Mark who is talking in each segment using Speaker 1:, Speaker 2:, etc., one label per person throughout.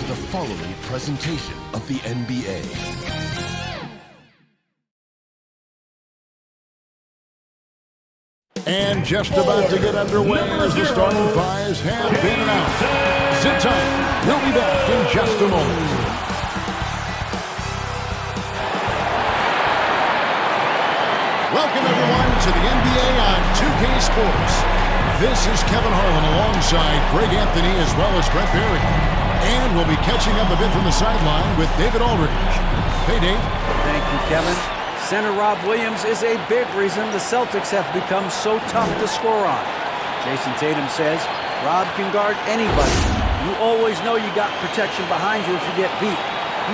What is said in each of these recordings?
Speaker 1: the following presentation of the NBA.
Speaker 2: And just about to get underway as the starting fives have been announced. Zip time. We'll be back in just a moment. Welcome, everyone, to the NBA on 2K Sports. This is Kevin Harlan alongside Greg Anthony as well as Brett Barry. And we'll be catching up a bit from the sideline with David Aldridge. Hey, Dave.
Speaker 3: Thank you, Kevin. Center Rob Williams is a big reason the Celtics have become so tough to score on. Jason Tatum says Rob can guard anybody. You always know you got protection behind you if you get beat.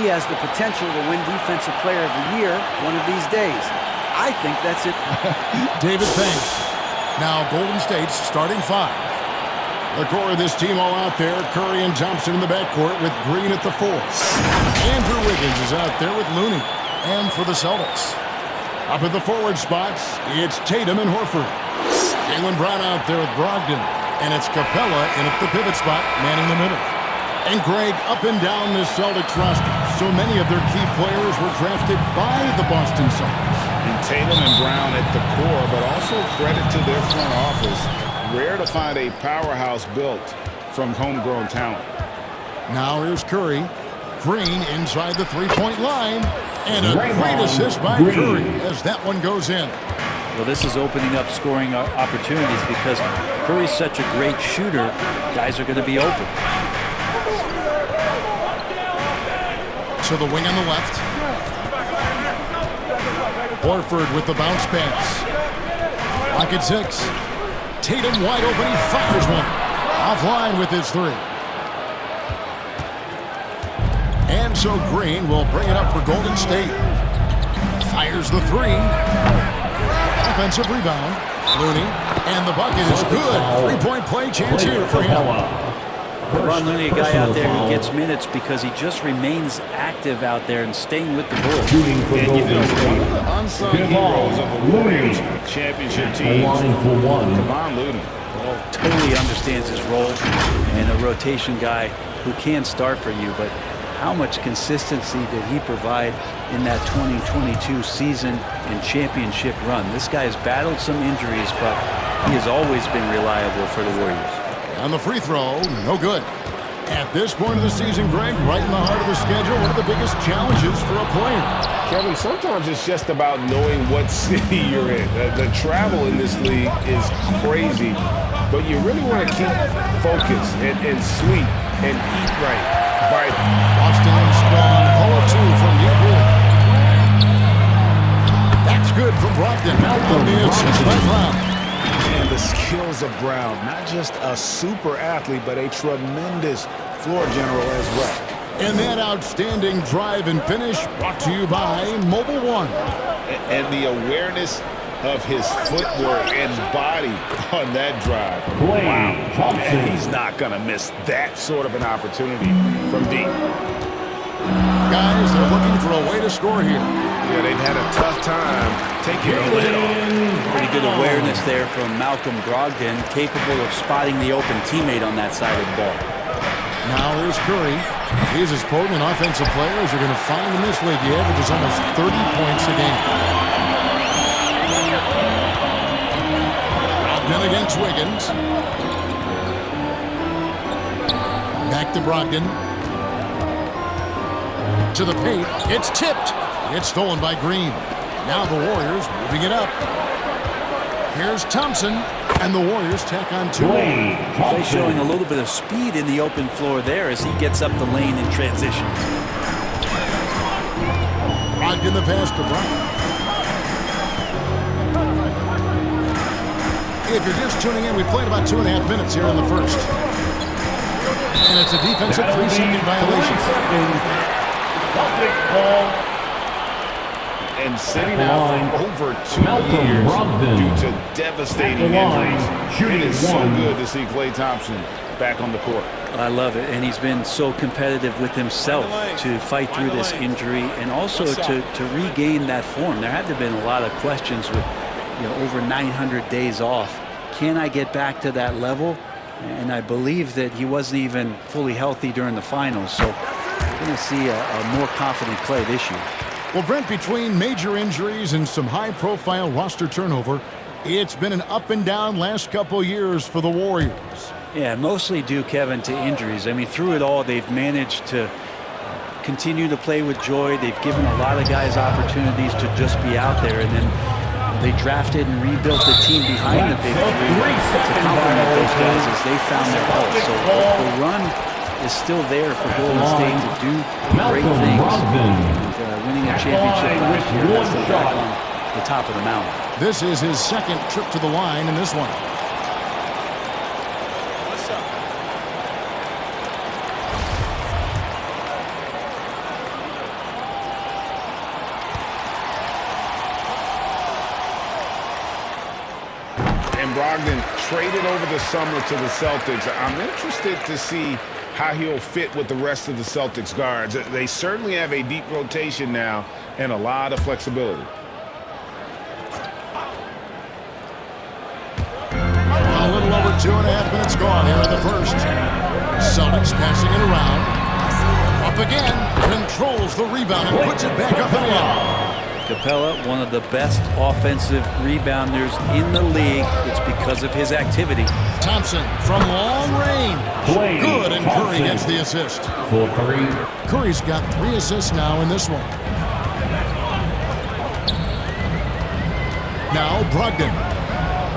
Speaker 3: He has the potential to win Defensive Player of the Year one of these days. I think that's it.
Speaker 2: David, thanks. Now, Golden State's starting five. The core of this team all out there. Curry and Thompson in the backcourt with Green at the four. Andrew Wiggins is out there with Looney. And for the Celtics, up at the forward spots, it's Tatum and Horford. Jaylen Brown out there with Brogdon. And it's Capella in at the pivot spot, manning the middle. And Greg, up and down the Celtics roster, so many of their key players were drafted by the Boston Celtics.
Speaker 4: And Tatum and Brown at the core, but also credit to their front office. Rare to find a powerhouse built from homegrown talent.
Speaker 2: Now here's Curry. Green inside the three-point line. And a great assist by Curry as that one goes in.
Speaker 3: Well, this is opening up scoring opportunities because Curry's such a great shooter. Guys are going to be open.
Speaker 2: To the wing on the left. Horford with the bounce pass. Lock at 6. Tatum wide open. He fires one. Offline with his three. And so Green will bring it up for Golden State. Fires the three. Offensive rebound. Looney. And the bucket is good. Three-point play chance here for him.
Speaker 3: Ron Looney, a guy out there who gets minutes because he just remains active out there and staying with the ball.
Speaker 4: And you know, one of the unsung heroes of the Warriors championship teams, Kevon Looney.
Speaker 3: Well, totally understands his role and a rotation guy who can start for you, but how much consistency did he provide in that 2022 season and championship run? This guy has battled some injuries, but he has always been reliable for the Warriors.
Speaker 2: On the free throw, no good. At this point of the season, Greg, right in the heart of the schedule, one of the biggest challenges for a player.
Speaker 4: Kevin, sometimes it's just about knowing what city you're in. The travel in this league is crazy, but you really want to keep focused and sleep and eat right.
Speaker 2: Boston's gone 0-2 from deep wood. That's good from Brogdon. On the assist by Brown.
Speaker 4: And the skills of Brown, not just a super athlete, but a tremendous floor general as well.
Speaker 2: And that outstanding drive and finish brought to you by Mobile One.
Speaker 4: And the awareness of his footwork and body on that drive. Wow, man, he's not going to miss that sort of an opportunity from deep.
Speaker 2: Guys, they're looking for a way to score here.
Speaker 4: Yeah, they've had a tough time taking the lid off.
Speaker 3: Pretty good awareness there from Malcolm Brogdon, capable of spotting the open teammate on that side of the ball.
Speaker 2: Now here's Curry. He's as potent an offensive player as you're going to find in this league. He averages almost 30 points a game. Brogdon against Wiggins. Back to Brogdon. To the paint. It's tipped. It's stolen by Green. Now the Warriors moving it up. Here's Thompson, and the Warriors tack on 2 more.
Speaker 3: He's showing a little bit of speed in the open floor there as he gets up the lane in transition.
Speaker 2: Brogdon the pass to Brown. If you're just tuning in, we played about 2.5 minutes here in the first. And it's a defensive 3-second violation.
Speaker 4: And sitting out for over 2 years due to devastating injuries. It is so good to see Klay Thompson back on the court.
Speaker 3: I love it, and he's been so competitive with himself to fight through this injury and also to regain that form. There had to have been a lot of questions with over 900 days off. Can I get back to that level? And I believe that he wasn't even fully healthy during the finals. So we're going to see a more confident play this year.
Speaker 2: Well, Brent, between major injuries and some high-profile roster turnover, it's been an up-and-down last couple years for the Warriors.
Speaker 3: Yeah, mostly due, Kevin, to injuries. I mean, through it all, they've managed to continue to play with joy. They've given a lot of guys opportunities to just be out there, and then they drafted and rebuilt the team behind the big three to complement those guys as they found their health. So the run is still there for Golden State to do great things. And winning a championship last year has them back on the top of the mountain.
Speaker 2: This is his second trip to the line in this one.
Speaker 4: And Brogdon traded over the summer to the Celtics. I'm interested to see how he'll fit with the rest of the Celtics guards. They certainly have a deep rotation now and a lot of flexibility.
Speaker 2: A little over 2.5 minutes gone here in the first. Celtics passing it around. Up again. Controls the rebound and puts it back up and in.
Speaker 3: Capella, one of the best offensive rebounders in the league. It's because of his activity.
Speaker 2: Thompson from long range. Good, and Curry gets the assist.
Speaker 5: For Curry.
Speaker 2: Curry's got 3 assists now in this one. Now Brogdon.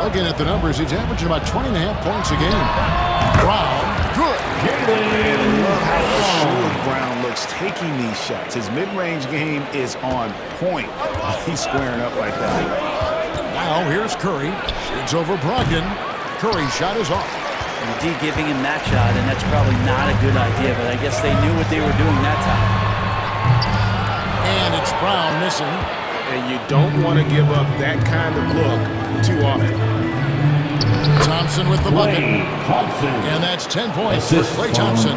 Speaker 2: Looking at the numbers, he's averaging about 20.5 points a game. Brown, good.
Speaker 6: And love how assured Brown looks taking these shots. His mid-range game is on point. He's squaring up like that.
Speaker 2: Now here's Curry. Shoots over Brogdon. Curry's shot is off.
Speaker 3: And D giving him that shot, and that's probably not a good idea, but I guess they knew what they were doing that time.
Speaker 2: And it's Brown missing.
Speaker 6: And you don't want to give up that kind of look too often.
Speaker 2: Thompson with the bucket. And that's 10 points for Klay Thompson.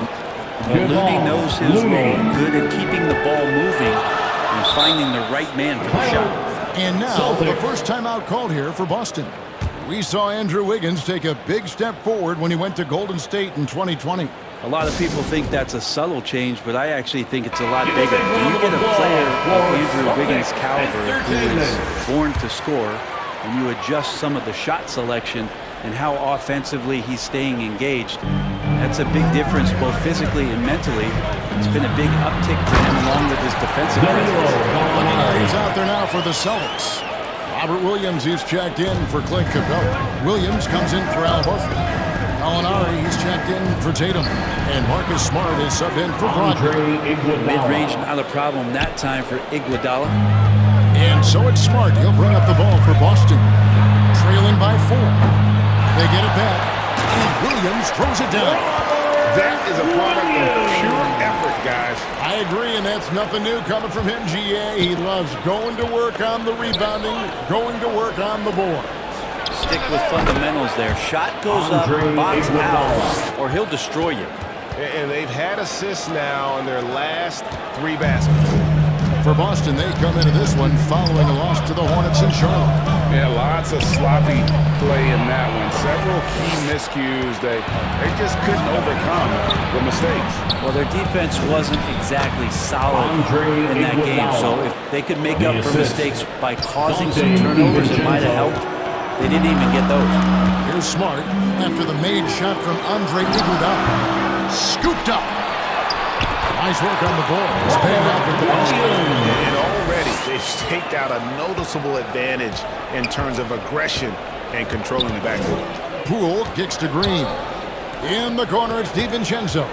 Speaker 3: Well, Looney knows his role, good at keeping the ball moving and finding the right man for the shot.
Speaker 2: And now the first timeout called here for Boston. We saw Andrew Wiggins take a big step forward when he went to Golden State in 2020.
Speaker 3: A lot of people think that's a subtle change, but I actually think it's a lot bigger. When you get a player of Andrew Wiggins' caliber who is born to score, and you adjust some of the shot selection and how offensively he's staying engaged, that's a big difference both physically and mentally. It's been a big uptick for him along with his defensive presence.
Speaker 2: He's out there now for the Celtics. Robert Williams, he's checked in for Clint Capella. Williams comes in for Al Horford. Gallinari, he's checked in for Tatum. And Marcus Smart is subbed in for Brogdon.
Speaker 3: Mid-range, not a problem that time for Iguodala.
Speaker 2: And so it's Smart. He'll bring up the ball for Boston. Trailing by 4. They get it back. And Williams throws it down.
Speaker 4: That is a product of pure effort, guys.
Speaker 2: I agree, and that's nothing new coming from him, GA. He loves going to work on the rebounding, going to work on the board.
Speaker 3: Stick with fundamentals there. Shot goes up, box out, or he'll destroy you.
Speaker 6: And they've had assists now in their last 3 baskets.
Speaker 2: For Boston, they come into this one following a loss to the Hornets in Charlotte.
Speaker 4: Yeah, lots of sloppy play in that one. Several key miscues. They just couldn't overcome the mistakes.
Speaker 3: Well, their defense wasn't exactly solid in that game, so if they could make up for mistakes by causing some turnovers, it might have helped. They didn't even get those.
Speaker 2: Here's Smart after the made shot from Andre Iguodala. Scooped up. Nice work on the board. It's paying off with the basket.
Speaker 6: And already they've staked out a noticeable advantage in terms of aggression and controlling the backcourt.
Speaker 2: Poole kicks to Green. In the corner, it's DiVincenzo.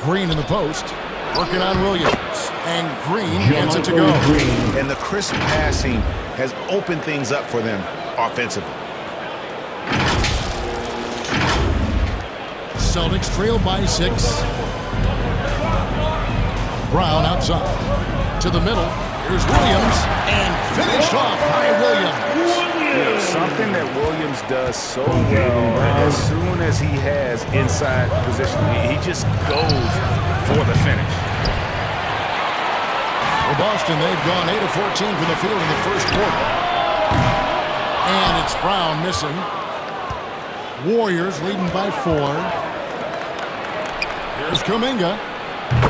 Speaker 2: Green in the post. Working on Williams. And Green gets it to go.
Speaker 6: And the crisp passing has opened things up for them offensively.
Speaker 2: Celtics trail by 6. Brown outside. To the middle. Here's Williams. And finished off by Williams.
Speaker 6: You know, something that Williams does so well, as soon as he has inside position, he just goes for the finish.
Speaker 2: For Boston, they've gone 8 of 14 from the field in the first quarter. And it's Brown missing. Warriors leading by 4. Here's Kuminga.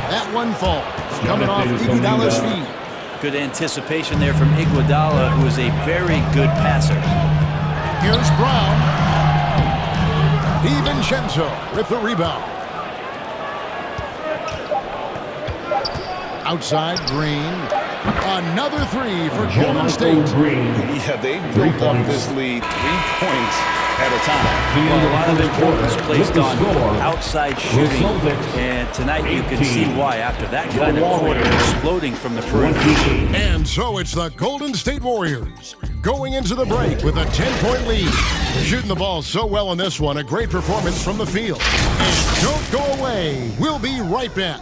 Speaker 2: That one falls. Coming off Iguodala's feet.
Speaker 3: Good anticipation there from Iguodala, who is a very good passer.
Speaker 2: Here's Brown. DiVincenzo with the rebound. Outside, Green. Another 3 for Golden State.
Speaker 6: Yeah, they built up this lead 3 points at a time.
Speaker 3: Well, a lot of importance placed on outside shooting, and tonight you can see why after that kind of quarter exploding from the perimeter.
Speaker 2: And so it's the Golden State Warriors going into the break with a 10-point lead. Shooting the ball so well in this one, a great performance from the field. And don't go away. We'll be right back.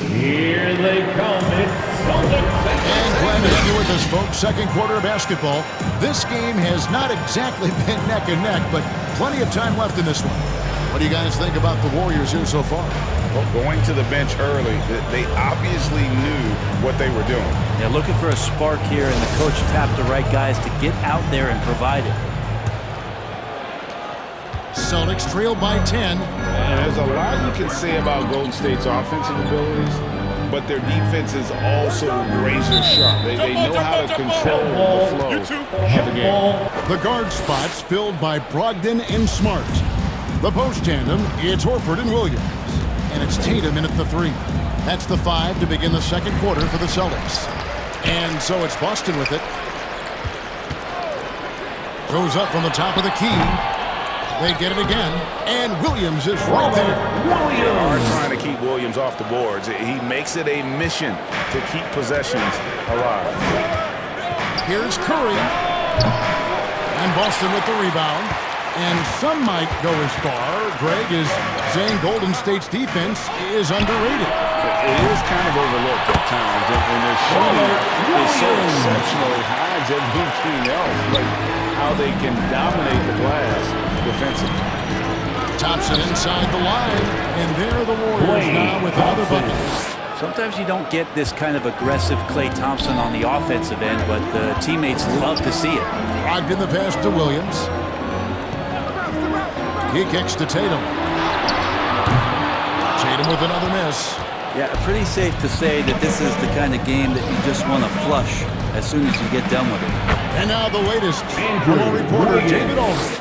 Speaker 5: Here they come, it's Celtics.
Speaker 2: And glad to have you with us, folks. Second quarter of basketball. This game has not exactly been neck and neck, but plenty of time left in this one. What do you guys think about the Warriors here so far?
Speaker 6: Well, going to the bench early, they obviously knew what they were doing.
Speaker 3: They're looking for a spark here, and the coach tapped the right guys to get out there and provide it.
Speaker 2: Celtics trail by 10.
Speaker 6: And there's a lot you can say about Golden State's offensive abilities, but their defense is also razor sharp. They know how to control the flow of the game.
Speaker 2: The guard spots filled by Brogdon and Smart. The post tandem, it's Horford and Williams. And it's Tatum in at the 3. That's the 5 to begin the second quarter for the Celtics. And so it's Boston with it. Goes up from the top of the key. They get it again, and Williams is right there.
Speaker 6: They are trying to keep Williams off the boards. He makes it a mission to keep possessions alive.
Speaker 2: Here's Curry. And Boston with the rebound. And some might go as far, Greg, is saying Golden State's defense is underrated.
Speaker 6: It is kind of overlooked at times, and their shooting is so exceptionally high to everything else, like how they can dominate the glass defensively.
Speaker 2: Thompson inside the line, and there are the Warriors now with another bucket.
Speaker 3: Sometimes you don't get this kind of aggressive Klay Thompson on the offensive end, but the teammates love to see it.
Speaker 2: Logged in the pass to Williams. He kicks to Tatum. Tatum with another miss.
Speaker 3: Yeah, pretty safe to say that this is the kind of game that you just want to flush as soon as you get done with it.
Speaker 2: And now the latest from our reporter, David Aldridge.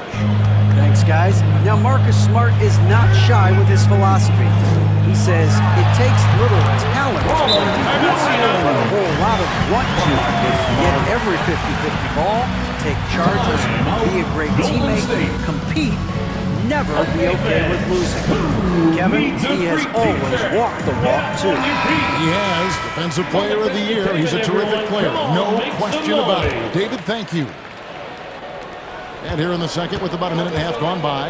Speaker 7: Thanks, guys. Now, Marcus Smart is not shy with his philosophy. He says it takes little talent, but a whole lot of want to get every 50-50 ball, take charges, be a great teammate, compete, never be okay with losing. Kevin, he has always walked the walk, too.
Speaker 2: He has. Defensive Player of the Year. He's a terrific player. No question about it. David, thank you. And here in the second with about a minute and a half gone by.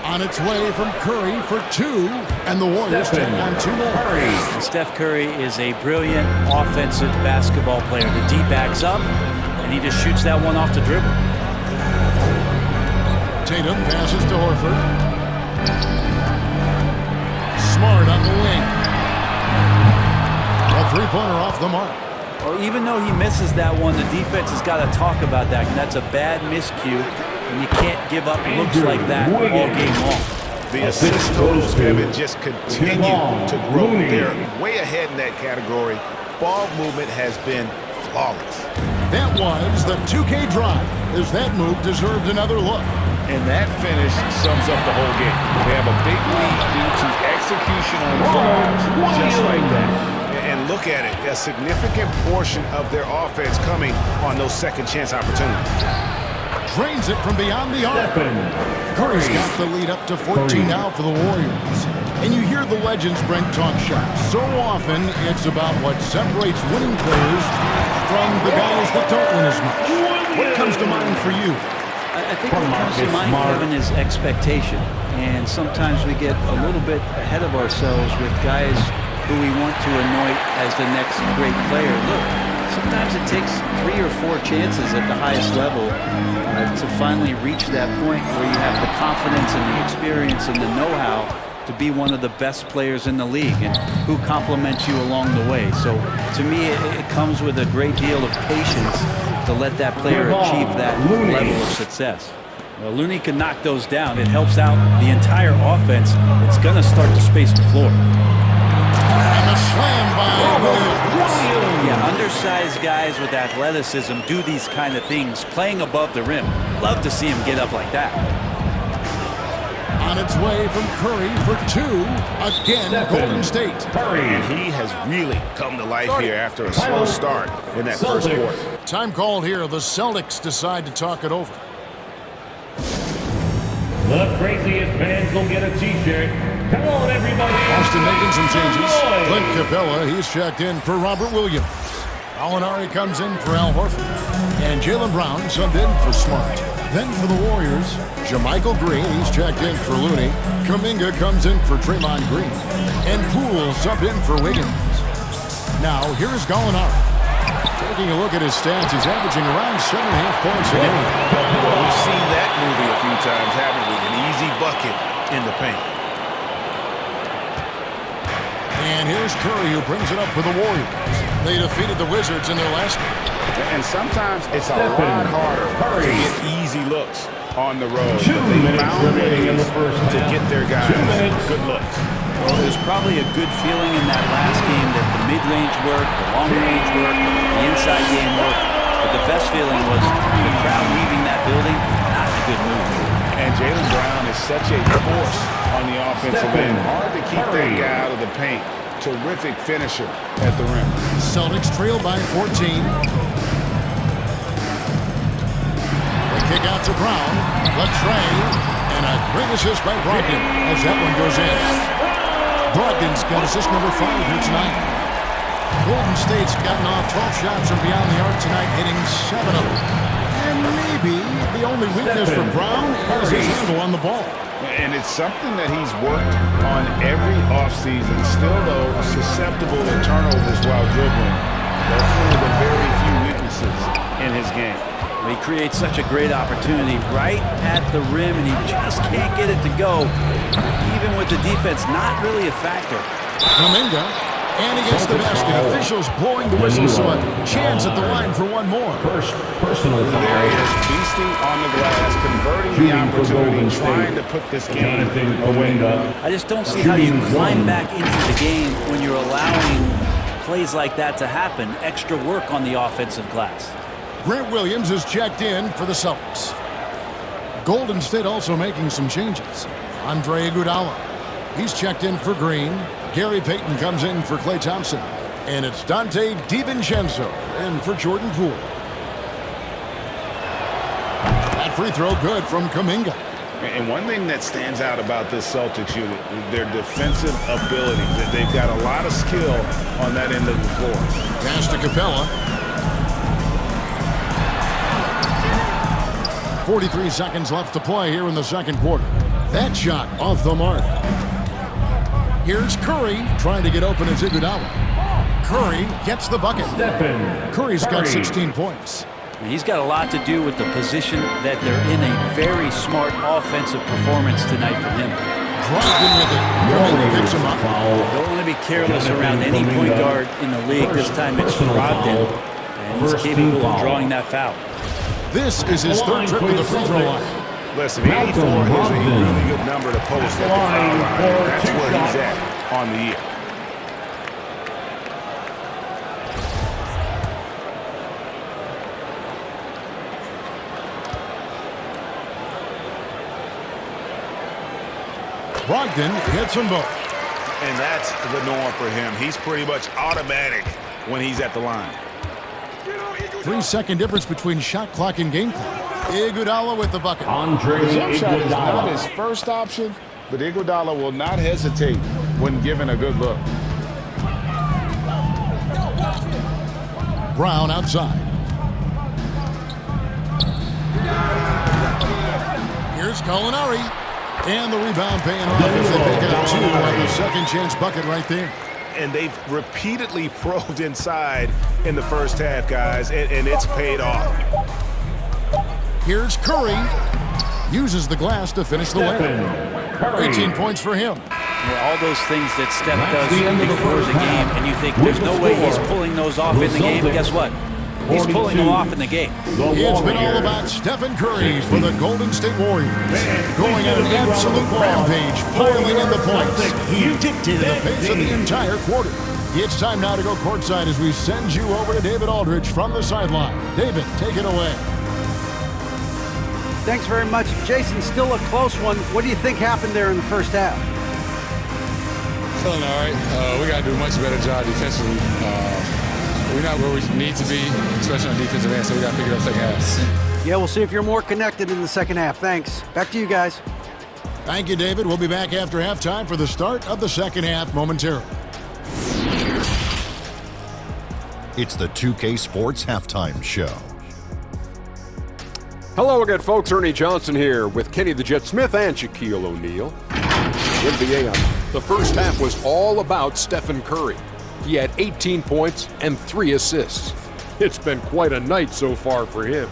Speaker 2: On its way from Curry for 2. And the Warriors take on 2 more.
Speaker 3: Steph Curry is a brilliant offensive basketball player. The D backs up, and he just shoots that one off the dribble.
Speaker 2: Tatum passes to Horford. Smart on the wing. A 3-pointer off the mark.
Speaker 3: Well, even though he misses that one, the defense has got to talk about that. And that's a bad miscue, and you can't give up looks like that all game long.
Speaker 6: The assist totals, Kevin, just continue to grow. They're way ahead in that category. Ball movement has been flawless.
Speaker 2: That was the 2K drive, as that move deserved another look.
Speaker 6: And that finish sums up the whole game. They have a big lead due to execution on drives, just like that. And look at it, a significant portion of their offense coming on those second chance opportunities.
Speaker 2: Drains it from beyond the arc. Curry's got the lead up to 14 now for the Warriors. And you hear the legends, Brent, talk shop. So often, it's about what separates winning players from the guys that don't win as much. What comes to mind for you?
Speaker 3: I think what comes to mind, Kevin, is expectation. And sometimes we get a little bit ahead of ourselves with guys who we want to anoint as the next great player. Look, Sometimes it takes 3 or 4 chances at the highest level to finally reach that point where you have the confidence and the experience and the know-how to be one of the best players in the league and who compliments you along the way. So to me, it comes with a great deal of patience to let that player achieve that level of success. Well, Looney can knock those down. It helps out the entire offense. It's going to start to space the floor.
Speaker 2: And a slam by Williams.
Speaker 3: Yeah, undersized guys with athleticism do these kind of things, playing above the rim. Love to see him get up like that.
Speaker 2: On its way from Curry for 2. Again, Golden State.
Speaker 6: And he has really come to life here after a slow start in that first quarter.
Speaker 2: Time called here. The Celtics decide to talk it over.
Speaker 5: The craziest fans will get a T-shirt. Come on, everybody.
Speaker 2: Austin making some changes. Clint Capella, he's checked in for Robert Williams. Gallinari comes in for Al Horford. And Jaylen Brown subbed in for Smart. Then for the Warriors, JaMychal Green, he's checked in for Looney. Kuminga comes in for Draymond Green. And Poole subbed in for Wiggins. Now, here's Gallinari. Taking a look at his stats, he's averaging around 7.5 points a game.
Speaker 6: Well, we've seen that movie a few times, haven't we? An easy bucket in the paint.
Speaker 2: And here's Curry, who brings it up for the Warriors. They defeated the Wizards in their last game.
Speaker 6: And sometimes it's a lot harder to get easy looks on the road. But they found ways to get their guys good looks.
Speaker 3: Well, there's probably a good feeling in that last game that the mid-range worked, the long-range worked, the inside game worked. But the best feeling was the crowd leaving that building, not in a good mood.
Speaker 6: And Jaylen Brown is such a force on the offensive end. Hard to keep that guy out of the paint. Terrific finisher at the rim.
Speaker 2: Celtics trail by 14. The kick out to Brown. The tray. And a great assist by Brogdon as that one goes in. Brogdon's got assist number 5 here tonight. Golden State's gotten off 12 shots from beyond the arc tonight, hitting 7 of them. And maybe the only weakness for Brown is his handle on the ball.
Speaker 6: And it's something that he's worked on every offseason. Still, though, susceptible to turnovers while dribbling. That's one of the very few weaknesses in his game.
Speaker 3: He creates such a great opportunity right at the rim, and he just can't get it to go. Even with the defense not really a factor.
Speaker 2: Kuminga, and he gets the basket. Officials blowing the whistle, so a chance at the line for one more.
Speaker 5: First personal
Speaker 6: There he is, feasting on the glass, converting the opportunity, trying to put this game away.
Speaker 3: I just don't see how you climb back into the game when you're allowing plays like that to happen. Extra work on the offensive glass.
Speaker 2: Grant Williams is checked in for the Celtics. Golden State also making some changes. Andre Iguodala, he's checked in for Green. Gary Payton comes in for Klay Thompson. And it's Dante DiVincenzo in for Jordan Poole. That free throw good from Kuminga.
Speaker 6: And one thing that stands out about this Celtics unit, their defensive ability. They've got a lot of skill on that end of the floor.
Speaker 2: Pass to Capella. 43 seconds left to play here in the second quarter. That shot off the mark. Here's Curry trying to get open as Iguodala. Curry gets the bucket. Curry's got 16 points.
Speaker 3: He's got a lot to do with the position that they're in. A very smart offensive performance tonight from him.
Speaker 2: Brogdon with it. Kuminga picks him up.
Speaker 3: Don't want to be careless around any point guard in the league. This time it's Brogdon, and he's capable of drawing that foul.
Speaker 2: This is his third trip to the free throw line.
Speaker 6: Listen, 84 is a really good number to post at the foul line. That's where he's at on the year.
Speaker 2: Brogdon hits them both.
Speaker 6: And that's the norm for him. He's pretty much automatic when he's at the line.
Speaker 2: 3-second difference between shot clock and game clock. Iguodala with the bucket.
Speaker 6: The jump shot is not his first option, but Iguodala will not hesitate when given a good look.
Speaker 2: Brown outside. Here's Gallinari. And the rebound paying off as they pick up 2 on the second chance bucket right there.
Speaker 6: And they've repeatedly probed inside in the first half, guys, and it's paid off.
Speaker 2: Here's Curry. Uses the glass to finish the win. 18 points for him.
Speaker 3: Yeah, all those things that Steph does before the game, and you think there's no way he's pulling those off in the game. Guess what? He's pulling them off in the game.
Speaker 2: It's been all about Stephen Curry for the Golden State Warriors. Going at an absolute rampage, piling in the points. He dictated the pace of the entire quarter. It's time now to go courtside as we send you over to David Aldridge from the sideline. David, take it away.
Speaker 7: Thanks very much. Jason, still a close one. What do you think happened there in the first half?
Speaker 8: Feeling all right. We got to do a much better job defensively. We're not where we need to be, especially on defensive end, so we got to pick it up second half.
Speaker 7: Yeah, we'll see if you're more connected in the second half. Thanks. Back to you guys.
Speaker 2: Thank you, David. We'll be back after halftime for the start of the second half momentarily.
Speaker 1: It's the 2K Sports Halftime Show.
Speaker 9: Hello again, folks. Ernie Johnson here with Kenny the Jet Smith and Shaquille O'Neal. NBA, the first half was all about Stephen Curry. He had 18 points and 3 assists. It's been quite a night so far for him.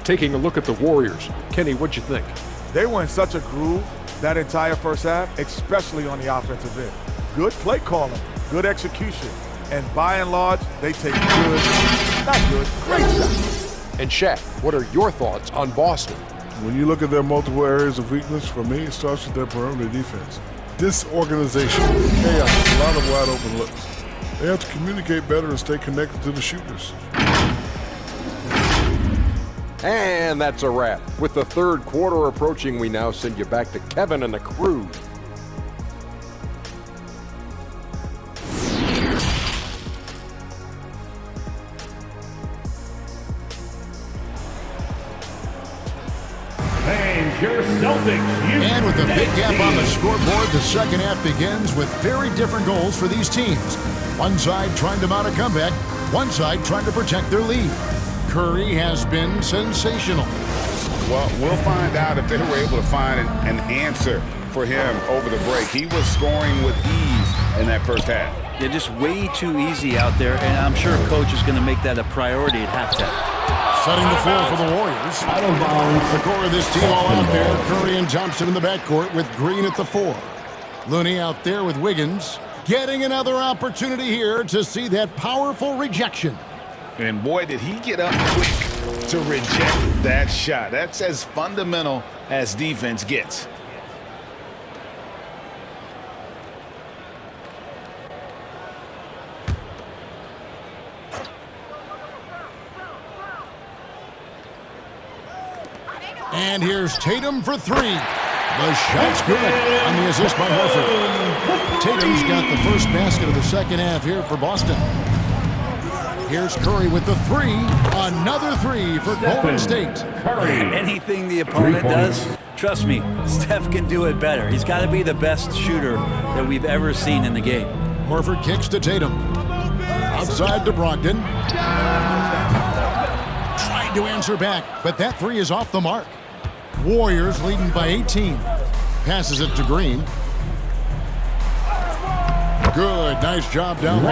Speaker 9: Taking a look at the Warriors. Kenny, what'd you think?
Speaker 10: They were in such a groove that entire first half, especially on the offensive end. Good play calling, good execution, and by and large, they take great shots.
Speaker 9: And Shaq, what are your thoughts on Boston?
Speaker 11: When you look at their multiple areas of weakness, for me, it starts with their perimeter defense. Disorganization, chaos, a lot of wide open looks. They have to communicate better and stay connected to the shooters.
Speaker 9: And that's a wrap. With the third quarter approaching, we now send you back to Kevin and the crew.
Speaker 5: And your Celtics.
Speaker 2: And with a big gap on the scoreboard, the second half begins with very different goals for these teams. One side trying to mount a comeback, one side trying to protect their lead. Curry has been sensational.
Speaker 6: Well, we'll find out if they were able to find an answer for him over the break. He was scoring with ease in that first half.
Speaker 3: Yeah, just way too easy out there, and I'm sure coach is going to make that a priority at halftime.
Speaker 2: Setting the floor for the Warriors. The core of this team all out there. Curry and Thompson in the backcourt with Green at the 4. Looney out there with Wiggins. Getting another opportunity here to see that powerful rejection.
Speaker 6: And boy, did he get up quick to reject that shot. That's as fundamental as defense gets.
Speaker 2: And here's Tatum for 3. The shot's good on the assist by Horford. Tatum's got the first basket of the second half here for Boston. Here's Curry with the 3. Another 3 for Golden State.
Speaker 3: Anything the opponent does, trust me, Steph can do it better. He's got to be the best shooter that we've ever seen in the game.
Speaker 2: Horford kicks to Tatum. Outside to Brogdon. Tried to answer back, but that 3 is off the mark. Warriors leading by 18. Passes it to Green. Good, nice job down low.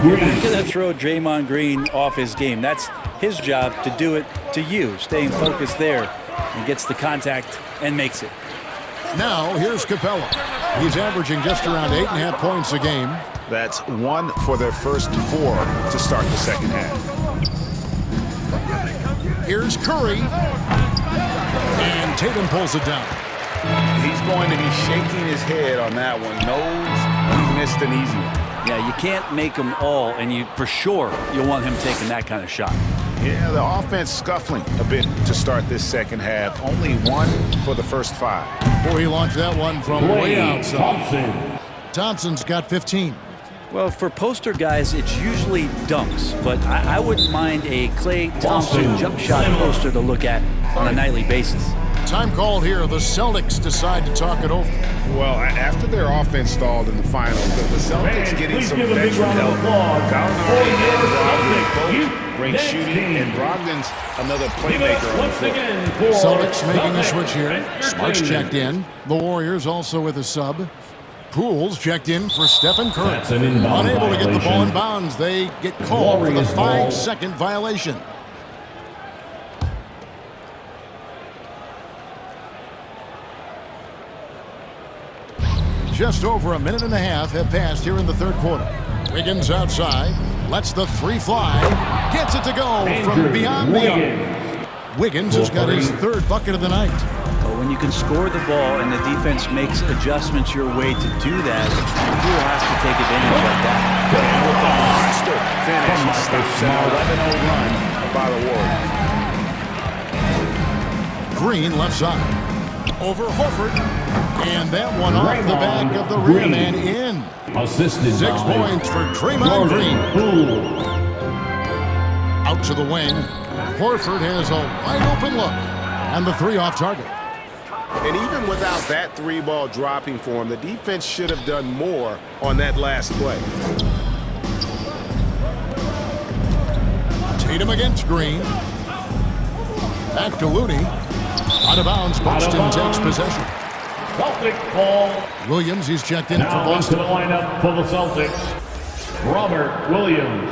Speaker 3: You're not going to throw Draymond Green off his game. That's his job to do it to you, staying focused there. He gets the contact and makes it.
Speaker 2: Now here's Capella. He's averaging just around 8.5 points a game.
Speaker 6: That's 1 for their first 4 to start the second half.
Speaker 2: Here's Curry. And Tatum pulls it down.
Speaker 6: He's going to be shaking his head on that one. Knows he missed an easy one.
Speaker 3: Yeah, you can't make them all, and for sure you'll want him taking that kind of shot.
Speaker 6: Yeah, the offense scuffling a bit to start this second half. Only 1 for the first 5.
Speaker 2: Boy, he launched that one from way outside. Thompson's got 15.
Speaker 3: Well, for poster guys, it's usually dunks, but I wouldn't mind a Klay Thompson jump shot poster to look at on a nightly basis.
Speaker 2: Time called here. The Celtics decide to talk it over.
Speaker 6: Well, after their offense stalled in the finals, the Celtics getting some veteran help. Great shooting, and Brogdon's another playmaker on the floor.
Speaker 2: Celtics making a switch here. Smart's checked in. The Warriors also with a sub. Poole's checked in for Stephen Curry.
Speaker 5: That's an inbound
Speaker 2: Unable to get the ball in
Speaker 5: violation.
Speaker 2: bounds. They get called for the
Speaker 5: Warriors ball.
Speaker 2: 5-second violation. Just over a minute and a half have passed here in the third quarter. Wiggins outside, lets the three fly, gets it to go from beyond the arc. Wiggins has got his third bucket of the night.
Speaker 3: But when you can score the ball and the defense makes adjustments your way to do that, you have to take advantage of that.
Speaker 6: And with the monster finish, stops an 11-0 run by the Warriors.
Speaker 2: Green left side. Over Horford. And that one off the back of the rim and in.
Speaker 5: Assisted
Speaker 2: 6
Speaker 5: by
Speaker 2: points for Draymond Green.
Speaker 5: Poole.
Speaker 2: Out to the wing. Horford has a wide open look. And the three off target.
Speaker 6: And even without that three ball dropping for him, the defense should have done more on that last play.
Speaker 2: Tatum against Green. Back to Looney. Out of bounds. Boston takes possession.
Speaker 5: Celtics ball.
Speaker 2: Williams, he's checked in for
Speaker 5: Now into
Speaker 2: Boston.
Speaker 5: the lineup for the Celtics. Robert Williams.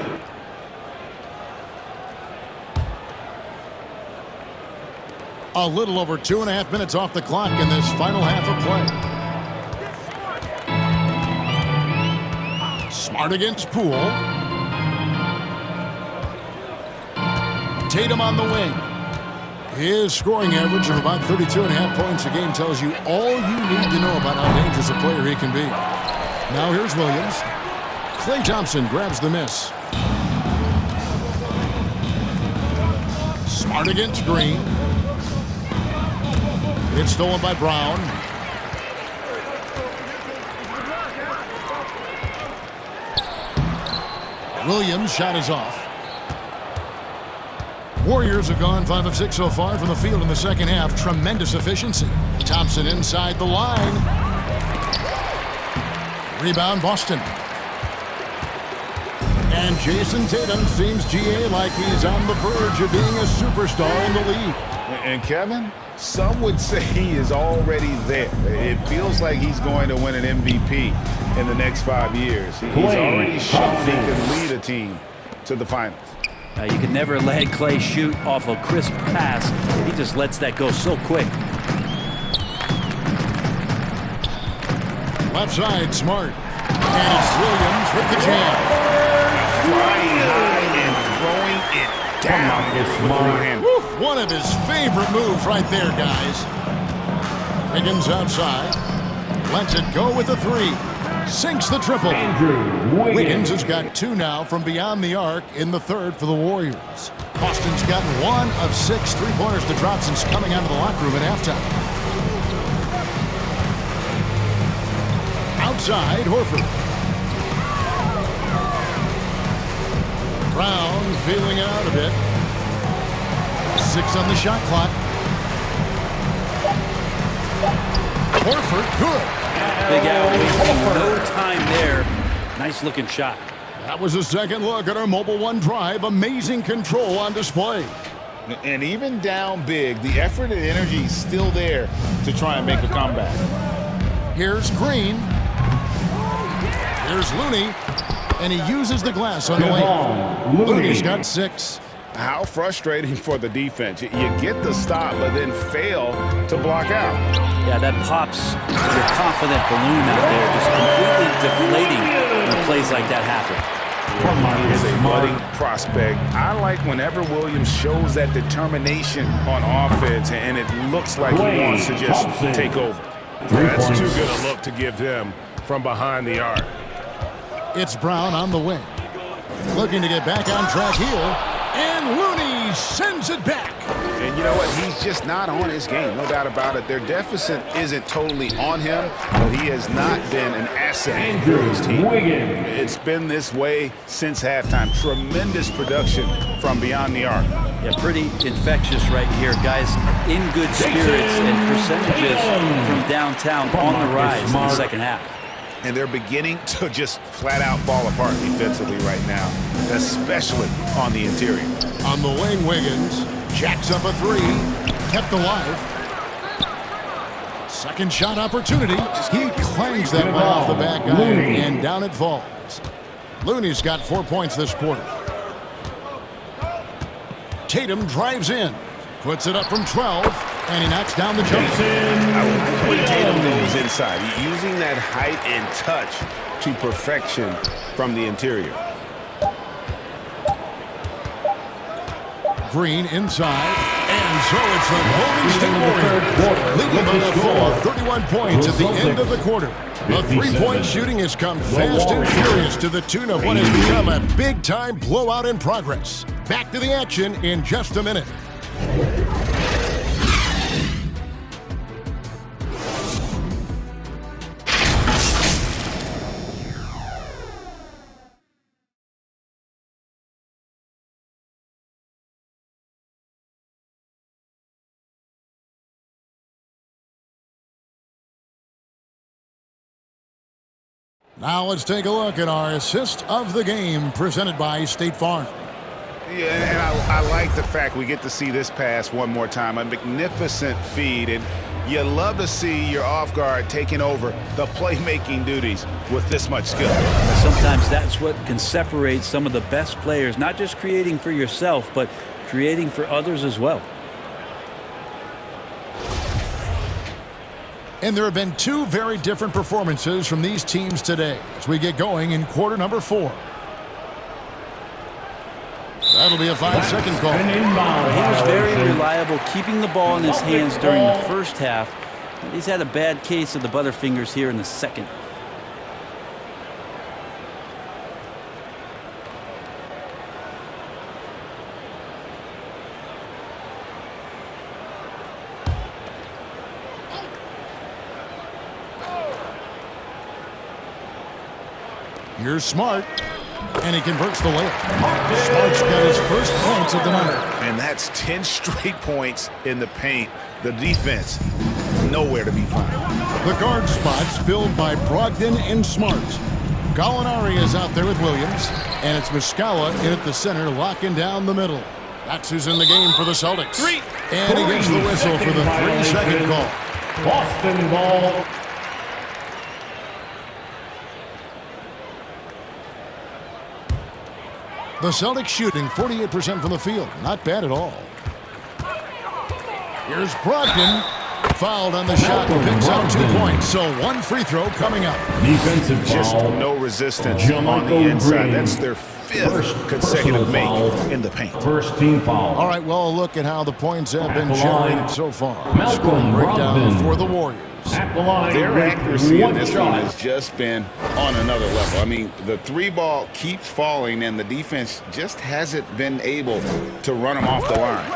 Speaker 2: A little over 2.5 minutes off the clock in this final half of play. Smart against Poole. Tatum on the wing. His scoring average of about 32.5 points a game tells you all you need to know about how dangerous a player he can be. Now here's Williams. Klay Thompson grabs the miss. Smart against Green. It's stolen by Brown. Williams' shot is off. Warriors have gone 5 of 6 so far from the field in the second half. Tremendous efficiency. Thompson inside the line. Rebound Boston. And Jason Tatum seems, GA, like he's on the verge of being a superstar in the league.
Speaker 6: And Kevin, some would say he is already there. It feels like he's going to win an MVP in the next 5 years. He's already shown he can lead a team to the finals.
Speaker 3: You can never let Klay shoot off a crisp pass. He just lets that go so quick.
Speaker 2: Left side, Smart. And it's Williams with the jam.
Speaker 6: Flying high and throwing it down with one hand.
Speaker 2: One of his favorite moves right there, guys. Wiggins outside. Lets it go with the three. Sinks the triple. Wiggins has got 2 now from beyond the arc in the third for the Warriors. Boston's gotten 1 of 6 3-pointers to drop since coming out of the locker room at halftime. Outside, Horford. Brown feeling it out a bit. 6 on the shot clock. Horford, good.
Speaker 3: Big Al wasting no time there. Nice looking shot.
Speaker 2: That was a second look at our Mobile One drive. Amazing control on display.
Speaker 6: And even down big, the effort and energy is still there to try and make a comeback.
Speaker 2: Here's Green. Here's Looney. And he uses the glass on the lane. Looney's got 6.
Speaker 6: How frustrating for the defense. You get the stop, but then fail to block out.
Speaker 3: Yeah, that pops your confident balloon out there, just completely deflating when plays like that happen.
Speaker 6: He is a budding prospect. I like whenever Williams shows that determination on offense, and it looks like he wants to just take over. That's too good a look to give him from behind the arc.
Speaker 2: It's Brown on the wing. Looking to get back on track here. And Looney sends it back.
Speaker 6: And you know what? He's just not on his game, no doubt about it. Their deficit isn't totally on him, but he has not been an asset for his team. It's been this way since halftime. Tremendous production from beyond the arc.
Speaker 3: Yeah, pretty infectious right here, guys. In good spirits and percentages from downtown on the rise in the second half.
Speaker 6: And they're beginning to just flat out fall apart defensively right now, especially on the interior.
Speaker 2: On the wing, Wiggins jacks up a 3, kept alive. Second shot opportunity. He clangs that one off the back iron, and down it falls. Looney's got 4 points this quarter. Tatum drives in, puts it up from 12, and he knocks down the jumper.
Speaker 6: I like when Tatum goes inside, using that height and touch to perfection from the interior.
Speaker 2: Green inside, and so it's the Golden State Warriors leading by a full 31 points at the end of the quarter. The three-point shooting has come fast and furious to the tune of what has become a big-time blowout in progress. Back to the action in just a minute. Now let's take a look at our assist of the game presented by State Farm.
Speaker 6: Yeah, and I like the fact we get to see this pass one more time. A magnificent feed, and you love to see your off guard taking over the playmaking duties with this much skill.
Speaker 3: Sometimes that's what can separate some of the best players, not just creating for yourself, but creating for others as well.
Speaker 2: And there have been two very different performances from these teams today as we get going in quarter number 4. That'll be a 5-second call.
Speaker 3: He was very reliable, keeping the ball in his hands during the first half. He's had a bad case of the butterfingers here in the second.
Speaker 2: Here's Smart, and he converts the layup. Smart's got his first points of the night.
Speaker 6: And that's 10 straight points in the paint. The defense, nowhere to be found.
Speaker 2: The guard spots filled by Brogdon and Smart. Gallinari is out there with Williams, and it's Muscala in at the center, locking down the middle. That's who's in the game for the Celtics. And he gets the whistle for the 3-second call.
Speaker 5: Boston ball.
Speaker 2: The Celtics shooting 48% from the field. Not bad at all. Here's Brogdon. Fouled on the shot. Picks up 2 points. So one free throw coming up.
Speaker 5: Defensive foul.
Speaker 6: Just no resistance on the inside. That's their 5th consecutive make in the paint.
Speaker 5: First team foul.
Speaker 2: All right, well, look at how the points have been generated so far. Scoring breakdown for the Warriors.
Speaker 6: Their accuracy in this one has just been on another level. I mean, the 3-ball keeps falling, and the defense just hasn't been able to run them off the line.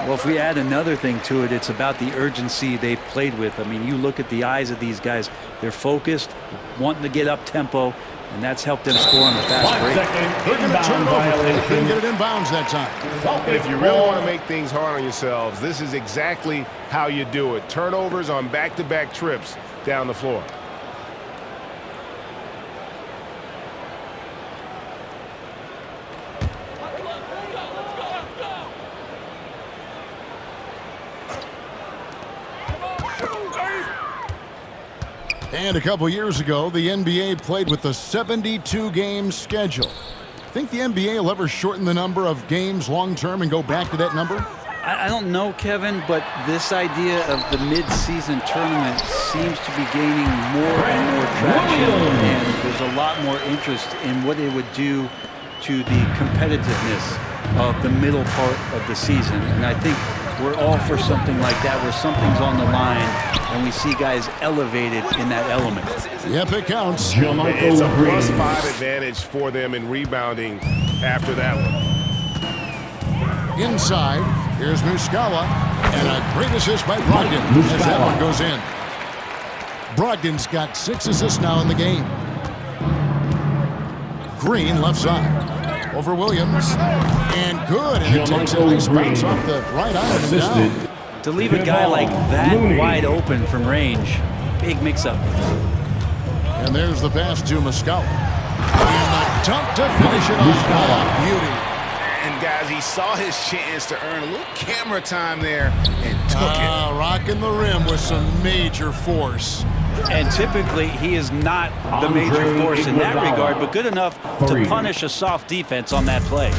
Speaker 3: Well, if we add another thing to it, it's about the urgency they've played with. I mean, you look at the eyes of these guys. They're focused, wanting to get up tempo, and that's helped them score on the fast break.
Speaker 2: They're going to turn it over. They couldn't get it in bounds that time.
Speaker 4: And if you really want to make things hard on yourselves, this is exactly how you do it. Turnovers on back-to-back trips down the floor.
Speaker 2: And a couple years ago, the NBA played with the 72-game schedule. Think the NBA will ever shorten the number of games long-term and go back to that number?
Speaker 3: I don't know, Kevin, but this idea of the mid-season tournament seems to be gaining more and more traction, and there's a lot more interest in what it would do to the competitiveness of the middle part of the season. And I think we're all for something like that, where something's on the line and we see guys elevated in that element.
Speaker 2: Yep, it counts.
Speaker 4: It's a +5 advantage for them in rebounding after that one.
Speaker 2: Inside, here's Muscala, and a great assist by Brogdon as that one goes in. Brogdon's got 6 assists now in the game. Green left side. Over Williams. And good. And it takes a nice bounce off the right iron and down.
Speaker 3: To leave a guy like that wide open from range, big mix-up.
Speaker 2: And there's the pass to Muscala. And the dunk to finish it off. Beauty.
Speaker 6: And guys. He saw his chance to earn a little camera time there and took it.
Speaker 2: Rocking the rim with some major force.
Speaker 3: And typically, he is not the major force in that regard, but good enough to punish a soft defense on that play.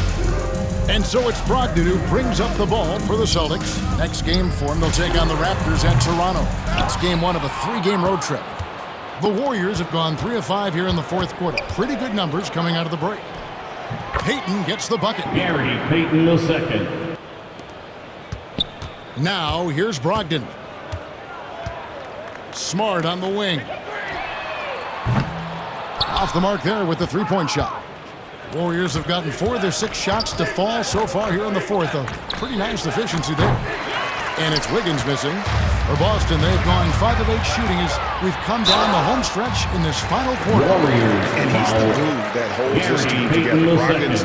Speaker 2: And so it's Brogdon who brings up the ball for the Celtics. Next game for them, they'll take on the Raptors at Toronto. It's game 1 of a 3-game road trip. The Warriors have gone 3 of 5 here in the fourth quarter. Pretty good numbers coming out of the break. Payton gets the bucket.
Speaker 5: Gary Payton II.
Speaker 2: Now here's Brogdon. Smart on the wing. Off the mark there with the three-point shot. Warriors have gotten 4 of their 6 shots to fall so far here in the fourth. A pretty nice efficiency there. And it's Wiggins missing. For Boston, they've gone 5 of 8 shooting as we've come down the home stretch in this final quarter.
Speaker 6: And he's the glue that holds this team together. Brogdon's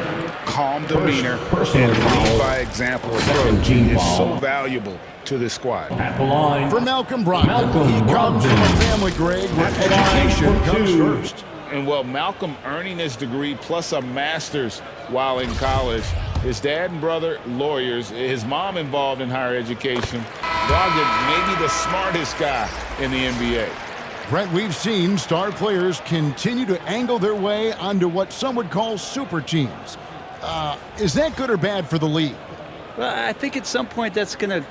Speaker 6: calm demeanor and lead by example approach is so valuable to this squad.
Speaker 2: For Malcolm Brogdon, he comes from a family, Greg, where education comes first.
Speaker 12: And well, Malcolm earning his degree plus a master's while in college. His dad and brother, lawyers. His mom involved in higher education. Brogdon may be the smartest guy in the NBA.
Speaker 2: Brent, we've seen star players continue to angle their way onto what some would call super teams. Is that good or bad for the league?
Speaker 3: Well, I think at some point that's going to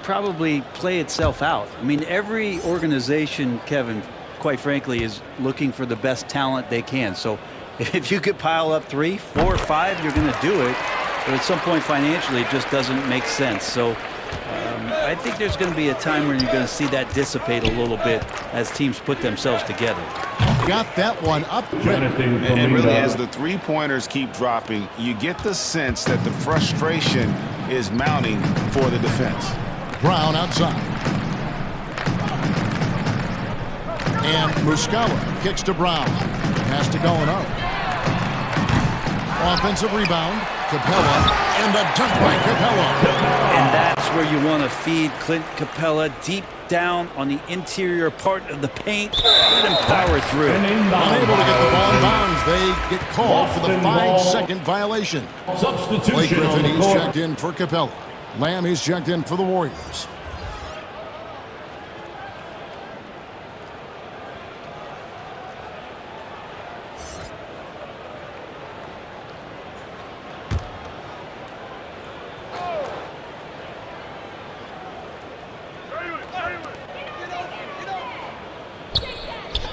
Speaker 3: probably play itself out. I mean, every organization, Kevin, quite frankly, is looking for the best talent they can. So if you could pile up 3, 4, 5, you're going to do it. But at some point financially, it just doesn't make sense. So I think there's going to be a time when you're going to see that dissipate a little bit as teams put themselves together.
Speaker 2: Got that one up.
Speaker 6: And really, as the three-pointers keep dropping, you get the sense that the frustration is mounting for the defense.
Speaker 2: Brown outside. And Muscala kicks to Brown. Has to go and out. Offensive rebound. Capella. And a dunk by Capella.
Speaker 3: And that's where you want to feed Clint Capella deep down on the interior part of the paint. Let him power through.
Speaker 2: Unable to get the ball in bounds. They get called for the 5-second violation. Blake Griffin, he's checked in for Capella. Lamb, he's checked in for the Warriors.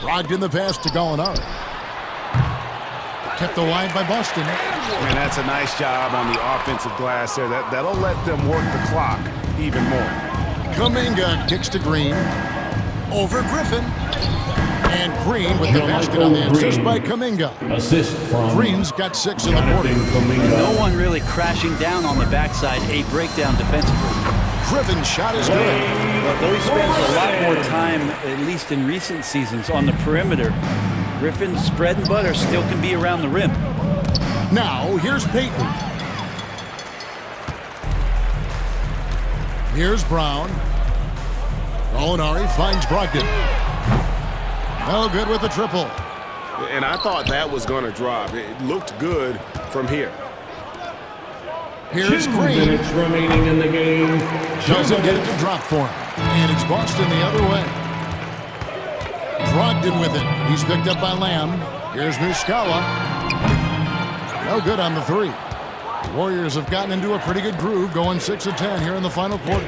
Speaker 2: Brogdon the pass to Gallinari. Kept wide by Boston.
Speaker 6: And that's a nice job on the offensive glass there. That'll let them work the clock even more.
Speaker 2: Kuminga kicks to Green. Over Griffin. And Green with the basket on the assist by Kuminga.
Speaker 5: Assist from
Speaker 2: Green's got 6 in the quarter.
Speaker 3: No one really crashing down on the backside. A breakdown defensively.
Speaker 2: Griffin's shot is good.
Speaker 3: But though he spends a lot more time, at least in recent seasons, on the perimeter, Griffin's bread and butter still can be around the rim.
Speaker 2: Now, here's Payton. Here's Brown. Gallinari finds Brogdon. No good with the triple.
Speaker 6: And I thought that was going to drop. It looked good from here.
Speaker 2: Here's
Speaker 5: 2
Speaker 2: Green.
Speaker 5: minutes remaining in the game.
Speaker 2: Doesn't get it to drop for him. And it's Boston the other way. Brogdon with it. He's picked up by Lamb. Here's Muscala. No good on the 3. The Warriors have gotten into a pretty good groove, going 6 of 10 here in the final quarter.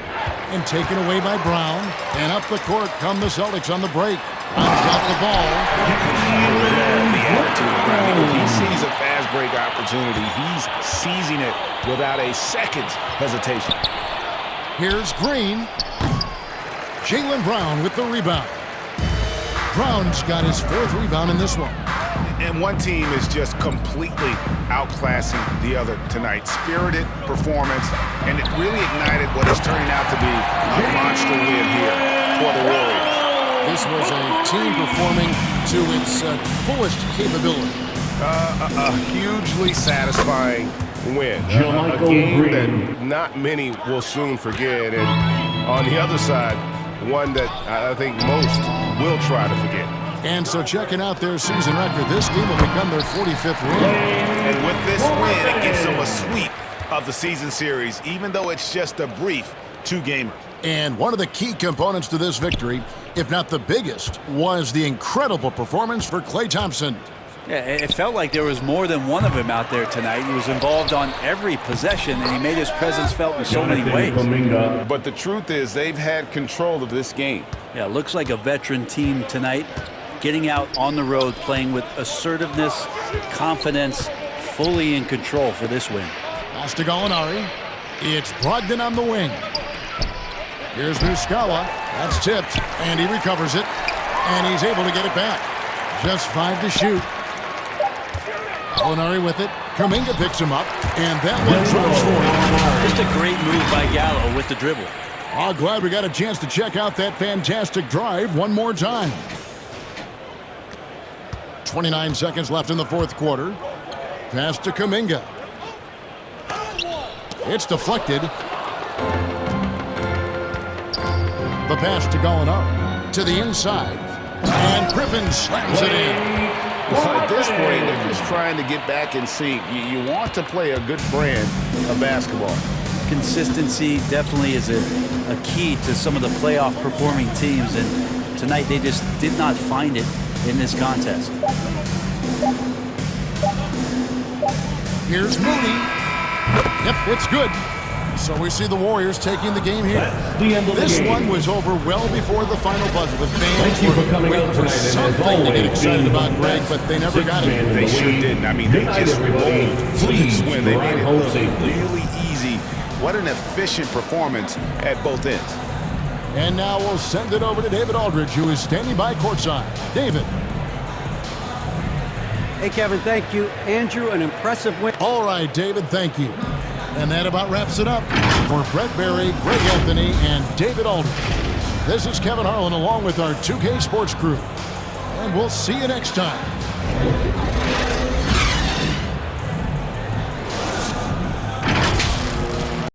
Speaker 2: And taken away by Brown. And up the court come the Celtics on the break. Brown's got the ball.
Speaker 6: The attitude of Brown. If he sees a fast break opportunity, he's seizing it without a second's hesitation.
Speaker 2: Here's Green. Jaylen Brown with the rebound. Brown's got his 4th rebound in this one.
Speaker 6: And one team is just completely outclassing the other tonight. Spirited performance, and it really ignited what is turning out to be a monster win here for the Warriors.
Speaker 2: This was a team performing to its fullest capability.
Speaker 6: A hugely satisfying win. A game that not many will soon forget. And on the other side, one that I think most will try to forget.
Speaker 2: And so checking out their season record, this game will become their 45th win.
Speaker 6: And with this win, it gives them a sweep of the season series, even though it's just a brief two-gamer.
Speaker 2: And one of the key components to this victory, if not the biggest, was the incredible performance for Klay Thompson.
Speaker 3: Yeah, it felt like there was more than one of him out there tonight. He was involved on every possession, and he made his presence felt in so many ways.
Speaker 12: But the truth is, they've had control of this game.
Speaker 3: Yeah, looks like a veteran team tonight, getting out on the road, playing with assertiveness, confidence, fully in control for this win.
Speaker 2: Pass to Gallinari. It's Brogdon on the wing. Here's Muscala. That's tipped, and he recovers it, and he's able to get it back. Just 5 to shoot. Gallinari with it. Kuminga picks him up, and that one drops for him.
Speaker 3: Just a great move by Gallo with the dribble.
Speaker 2: Oh, glad we got a chance to check out that fantastic drive one more time. 29 seconds left in the fourth quarter. Pass to Kuminga. It's deflected. The pass to Gallinari. To the inside. And Griffin slams it in.
Speaker 12: Well, at this point, they're just trying to get back in sync. You want to play a good brand of basketball.
Speaker 3: Consistency definitely is a key to some of the playoff performing teams, and tonight they just did not find it in this contest.
Speaker 2: Here's Moody. Yep, it's good. So we see the Warriors taking the game here. This one was over well before the final buzzer. The fans were waiting for something to get excited about, Greg, but they never got it.
Speaker 6: They sure didn't. I mean, they just rolled to this win. They made it look really easy. What an efficient performance at both ends.
Speaker 2: And now we'll send it over to David Aldridge, who is standing by courtside. David.
Speaker 7: Hey, Kevin, thank you. Andrew, an impressive win.
Speaker 2: All right, David, thank you. And that about wraps it up for Brett Berry, Greg Anthony, and David Aldridge. This is Kevin Harlan along with our 2K Sports crew. And we'll see you next time.